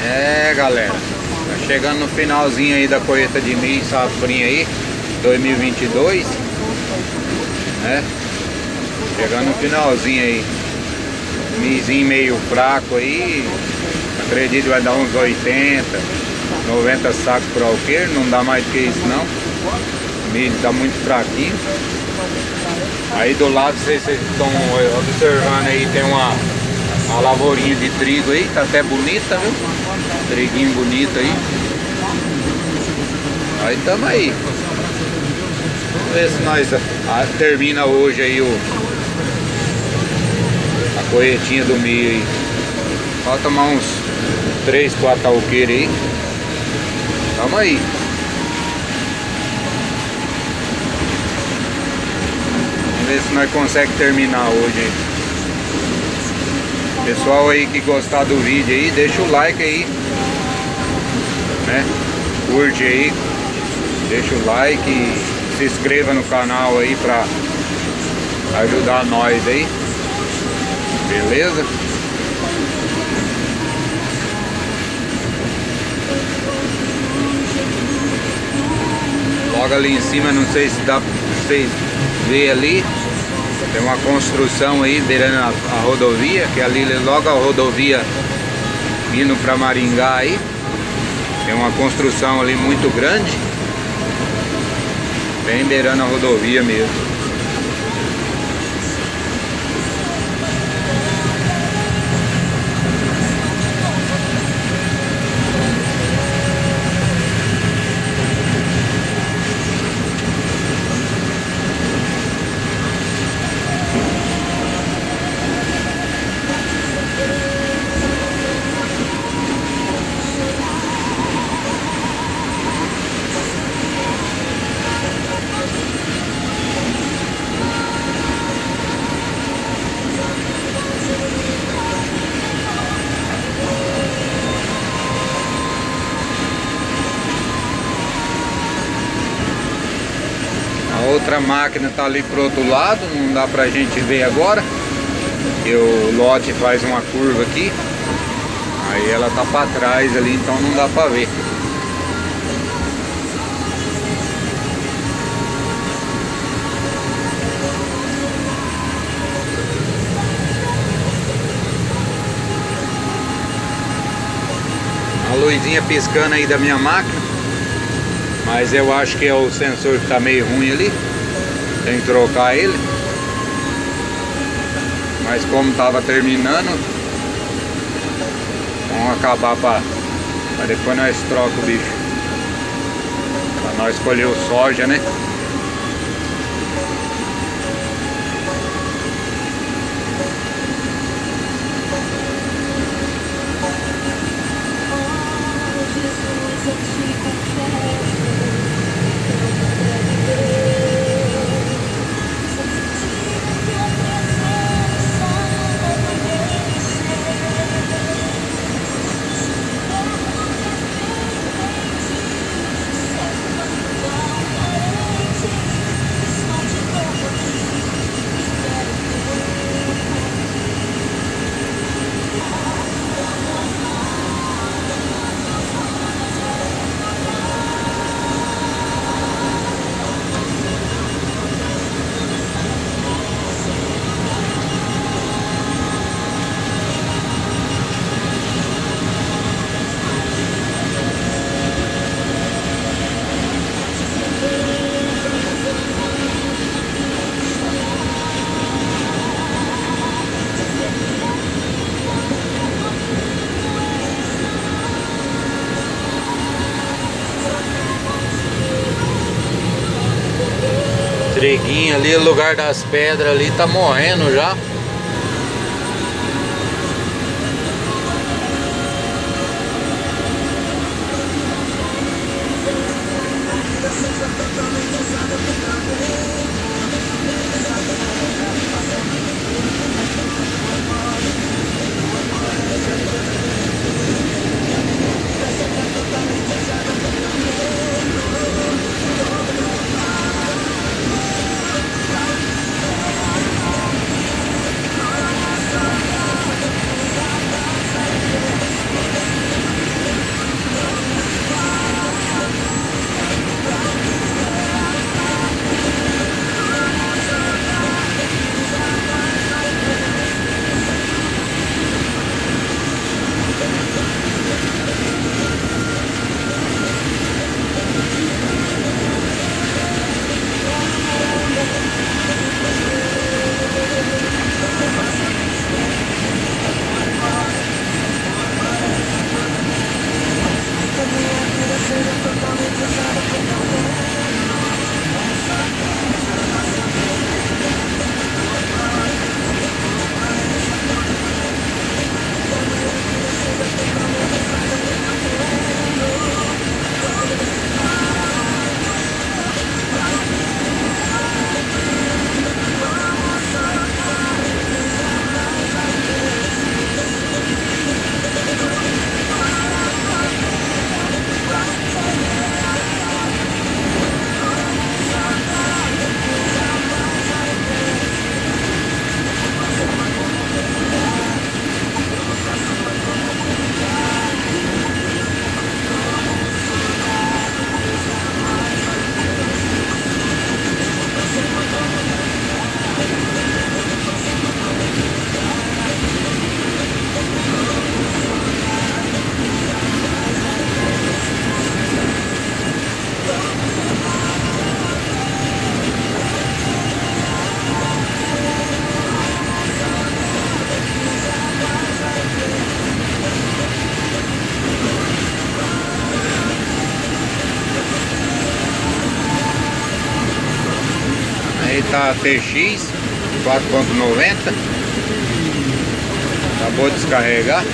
É, galera, tá chegando no finalzinho aí da colheita de milho, safrinha aí, 2022, né? Chegando no finalzinho aí, milhozinho meio fraco aí, acredito que vai dar uns 80, 90 sacos por alqueire, não dá mais do que isso não. O milho tá muito fraquinho. Aí do lado vocês estão observando aí, tem uma lavourinha de trigo aí, tá até bonita, viu? Triguinho bonito aí. Aí tamo aí. Vamos ver se nós termina hoje aí a colheitinha do milho aí. Falta mais uns 3, 4 alqueires aí. Tamo aí. Vamos ver se nós conseguimos terminar hoje aí. Pessoal aí que gostar do vídeo aí, deixa o like aí, né? Curte aí, deixa o like e se inscreva no canal aí pra ajudar nós aí, beleza? Logo ali em cima, não sei se dá pra vocês verem ali, tem uma construção aí beirando a rodovia, que ali logo a rodovia indo para Maringá aí. Tem uma construção ali muito grande, bem beirando a rodovia mesmo. Outra máquina tá ali pro outro lado, não dá pra gente ver agora, que o lote faz uma curva aqui, aí ela tá pra trás ali, então não dá pra ver. A luzinha piscando aí da minha máquina, mas eu acho que é o sensor que tá meio ruim ali, tem que trocar ele. Mas como tava terminando, vamos acabar para depois nós troca o bicho, para nós escolher o soja, né? Treguinho ali, o lugar das pedras ali tá morrendo já. tá TX 4.90. Acabou de descarregar.